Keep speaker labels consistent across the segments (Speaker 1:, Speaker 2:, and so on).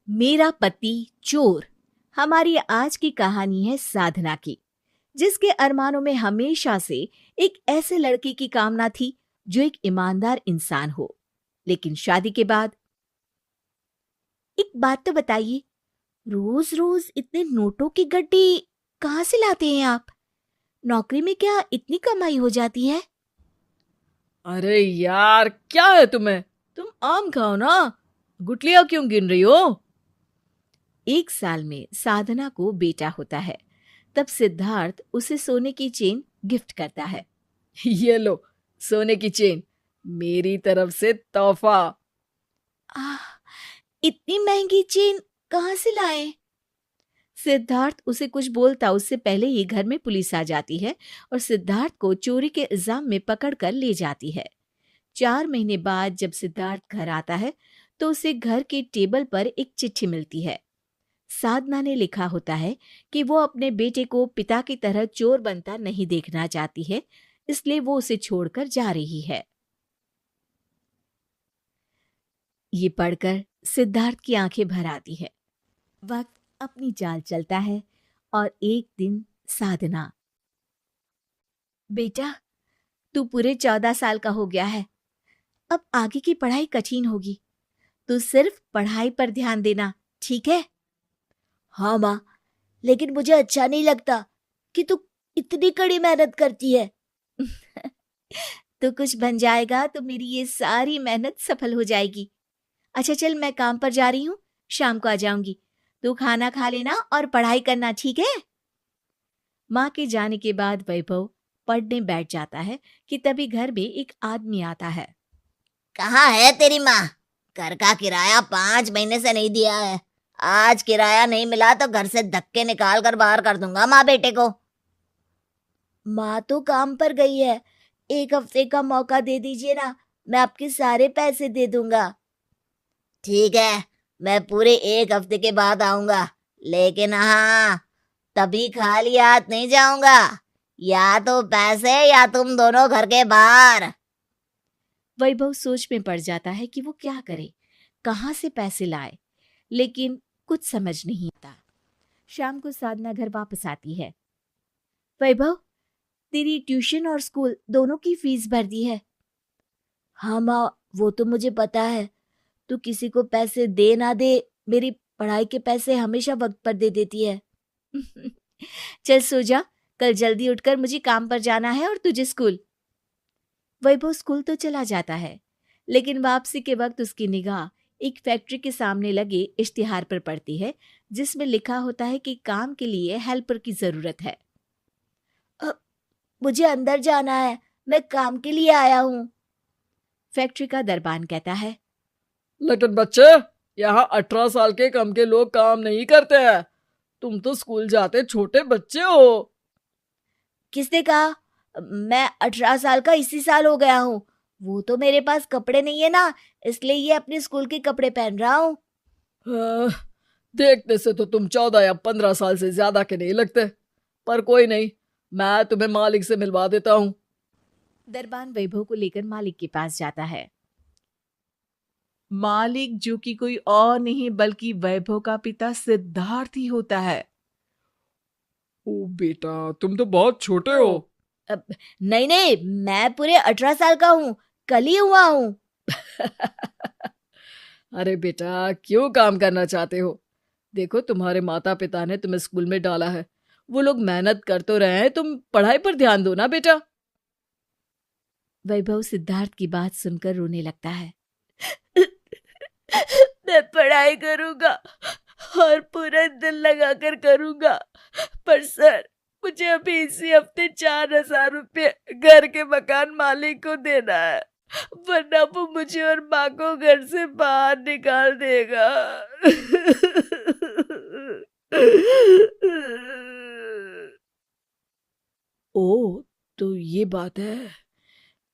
Speaker 1: मेरा पति चोर। हमारी आज की कहानी है साधना की, जिसके अरमानों में हमेशा से एक ऐसे लड़के की कामना थी जो एक ईमानदार इंसान हो। लेकिन शादी के बाद एक बात तो बताइए, रोज रोज इतने नोटों की गड्डी कहाँ से लाते हैं आप? नौकरी में क्या इतनी कमाई हो जाती है?
Speaker 2: अरे यार, क्या है तुम्हें? तुम आम खाओ ना, गुटलियां क्यों गिन रही हो?
Speaker 1: एक साल में साधना को बेटा होता है। तब सिद्धार्थ उसे सोने की चेन गिफ्ट करता है।
Speaker 2: ये लो, सोने की चेन, मेरी तरफ से तोहफा।
Speaker 1: आह, इतनी महंगी चेन कहाँ से लाए? सिद्धार्थ उसे कुछ बोलता उससे पहले ही घर में पुलिस आ जाती है और सिद्धार्थ को चोरी के इल्जाम में पकड़कर ले जाती है। 4 महीने बाद जब सिद्धार्थ घर आता है तो उसे घर के टेबल पर एक चिट्ठी मिलती है। साधना ने लिखा होता है कि वो अपने बेटे को पिता की तरह चोर बनता नहीं देखना चाहती है, इसलिए वो उसे छोड़कर जा रही है। ये पढ़कर सिद्धार्थ की आंखें भर आती है। वक्त अपनी चाल चलता है और एक दिन साधना, बेटा, तू पूरे 14 साल का हो गया है। अब आगे की पढ़ाई कठिन होगी। तू सिर्फ पढ़ाई पर ध्यान देना, ठीक है? हाँ माँ, लेकिन मुझे अच्छा नहीं लगता कि तू इतनी कड़ी मेहनत करती है। तू कुछ बन जाएगा तो मेरी ये सारी मेहनत सफल हो जाएगी। अच्छा चल, मैं काम पर जा रही हूँ, शाम को आ जाऊंगी। तू खाना खा लेना और पढ़ाई करना, ठीक है? माँ के जाने के बाद वैभव पढ़ने बैठ जाता है कि तभी घर में एक आदमी आता है।
Speaker 3: कहाँ है तेरी माँ? घर का किराया 5 महीने से नहीं दिया है। आज किराया नहीं मिला तो घर से धक्के निकाल कर बाहर कर दूंगा माँ बेटे को। माँ तो काम पर गई है, 1 हफ्ते का मौका दे दीजिए ना, मैं आपके सारे पैसे दे दूंगा। ठीक है, मैं पूरे 1 हफ्ते के बाद आऊंगा, लेकिन हाँ, तभी खाली हाथ नहीं जाऊंगा। या तो पैसे या तुम दोनों घर के बाहर।
Speaker 1: वैभव सोच में पड़ जाता है कि वो क्या करे, कहाँ से पैसे लाए, लेकिन कुछ समझ नहीं आता। शाम को साधना घर वापस आती है। वैभव, तेरी ट्यूशन और स्कूल दोनों की फीस भर दी है। हाँ माँ, वो तो मुझे पता है। तू किसी को पैसे दे ना दे, मेरी पढ़ाई के पैसे हमेशा वक्त पर दे देती है। चल सो जा, कल जल्दी उठकर मुझे काम पर जाना है और तुझे स्कूल। वैभव स्कूल तो चला जाता है, लेकिन वापसी के वक्त उसकी निगाह एक फैक्ट्री के सामने लगे इश्तिहार पर पड़ती है, जिसमें लिखा होता है कि काम के लिए हेल्पर की जरूरत है। मुझे अंदर जाना है, मैं काम के लिए आया हूँ, फैक्ट्री का दरबान कहता है।
Speaker 2: लेकिन बच्चे, यहाँ 18 साल के कम के लोग काम नहीं करते हैं। तुम तो स्कूल जाते छोटे बच्चे हो।
Speaker 1: किसने कहा? मैं 18 साल का इसी साल हो गया हूँ। वो तो मेरे पास कपड़े नहीं है ना, इसलिए ये अपने स्कूल के कपड़े पहन रहा हूँ।
Speaker 2: हाँ, देखने से तो तुम 14 या 15 साल से ज्यादा के नहीं लगते, पर कोई नहीं, मैं तुम्हें मालिक से मिलवा देता हूँ।
Speaker 1: दरबान वैभव को लेकर मालिक के पास जाता है।
Speaker 4: मालिक, जो कि कोई और नहीं बल्कि वैभव का पिता सिद्धार्थ ही होता है।
Speaker 2: ओ बेटा, तुम तो बहुत छोटे हो।
Speaker 1: नहीं नहीं, मैं पूरे 18 साल का हूँ, कल ही हुआ हूँ।
Speaker 2: अरे बेटा, क्यों काम करना चाहते हो? देखो, तुम्हारे माता पिता ने तुम्हें स्कूल में डाला है, वो लोग मेहनत कर तो रहे हैं, तुम पढ़ाई पर ध्यान दो ना बेटा।
Speaker 1: वैभव सिद्धार्थ की बात सुनकर रोने लगता है। मैं पढ़ाई करूंगा और पूरा दिल लगाकर करूंगा, पर सर, मुझे अभी इसी हफ्ते 4,000 रुपये घर के मकान मालिक को देना है, वरना वो मुझे और माँ को घर से बाहर निकाल देगा।
Speaker 2: ओ, तो ये बात है।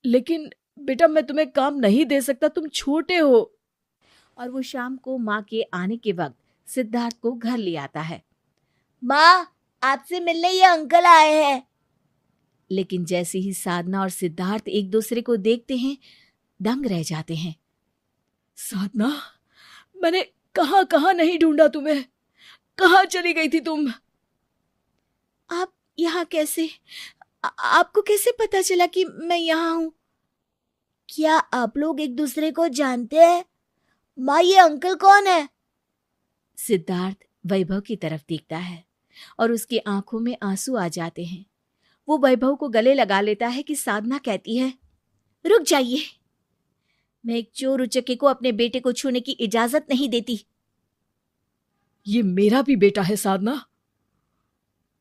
Speaker 2: लेकिन बेटा, मैं तुम्हें काम नहीं दे सकता, तुम छोटे हो।
Speaker 1: और वो शाम को माँ के आने के वक्त सिद्धार्थ को घर ले आता है। माँ, आपसे मिलने ये अंकल आए हैं। लेकिन जैसे ही साधना और सिद्धार्थ एक दूसरे को देखते हैं, दंग रह जाते हैं।
Speaker 2: साधना, मैंने कहाँ कहाँ नहीं ढूंढा तुम्हें, कहाँ चली गई थी तुम?
Speaker 1: आप यहाँ कैसे? आपको कैसे पता चला कि मैं यहाँ हूँ? क्या आप लोग एक दूसरे को जानते हैं? माँ, ये अंकल कौन है? सिद्धार्थ वैभव की तरफ देखता है और उसकी आंखों में आंसू आ जाते हैं। वो वैभव को गले लगा लेता है कि साधना कहती है, रुक जाइए, मैं एक चोर उचक्के को अपने बेटे को छूने की इजाजत नहीं देती।
Speaker 2: ये मेरा भी बेटा है साधना,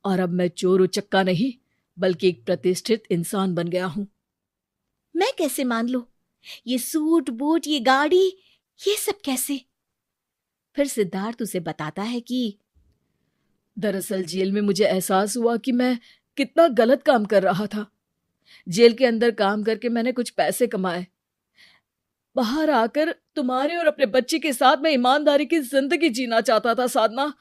Speaker 2: और अब मैं चोर उचक्का नहीं बल्कि एक प्रतिष्ठित इंसान बन गया हूं।
Speaker 1: मैं कैसे मान लूं? ये सूट बूट, ये गाड़ी, ये सब कैसे? फिर सिद्धार्थ उसे बताता है कि
Speaker 2: दरअसल जेल में मुझे एहसास हुआ कि मैं कितना गलत काम कर रहा था। जेल के अंदर काम करके मैंने कुछ पैसे कमाए। बाहर आकर तुम्हारे और अपने बच्चे के साथ मैं ईमानदारी की जिंदगी जीना चाहता था साधना।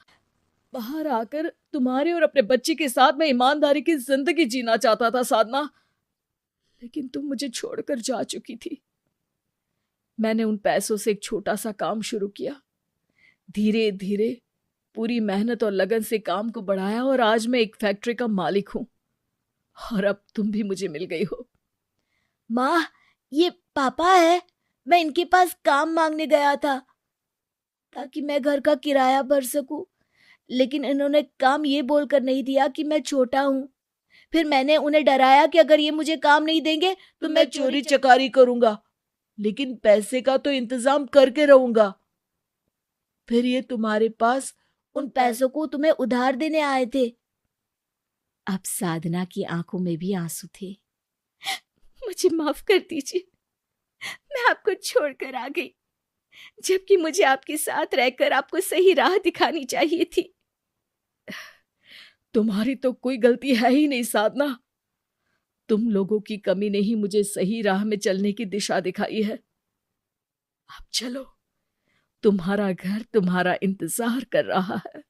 Speaker 2: बाहर आकर तुम्हारे और अपने बच्चे के साथ मैं ईमानदारी की जिंदगी जीना चाहता था साधना, लेकिन तुम मुझे छोड़कर जा चुकी थी। मैंने उन पैसों से एक छोटा सा काम शुरू किया। धीरे धीरे पूरी मेहनत और लगन से काम को बढ़ाया और आज मैं एक फैक्ट्री का मालिक हूं। और अब तुम भी मुझे मिल गई हो।
Speaker 1: माँ, ये पापा है। मैं इनके पास काम मांगने गया था ताकि मैं घर का किराया भर सकूं, लेकिन इन्होंने काम ये बोलकर नहीं दिया कि मैं छोटा हूँ। फिर मैंने उन्हें डराया कि अगर ये मुझे काम नहीं देंगे
Speaker 4: तो मैं चोरी चकारी करूंगा, लेकिन पैसे का तो इंतजाम करके रहूंगा। फिर ये तुम्हारे पास
Speaker 1: उन पैसों को तुम्हें उधार देने आए थे। अब साधना की आंखों में भी आंसू थे। मुझे माफ कर दीजिए, मैं आपको छोड़कर आ गई, जबकि मुझे आपके साथ रहकर आपको सही राह दिखानी चाहिए थी।
Speaker 2: तुम्हारी तो कोई गलती है ही नहीं साधना। तुम लोगों की कमी ने ही मुझे सही राह में चलने की दिशा दिखाई है। अब चलो, तुम्हारा घर तुम्हारा इंतजार कर रहा है।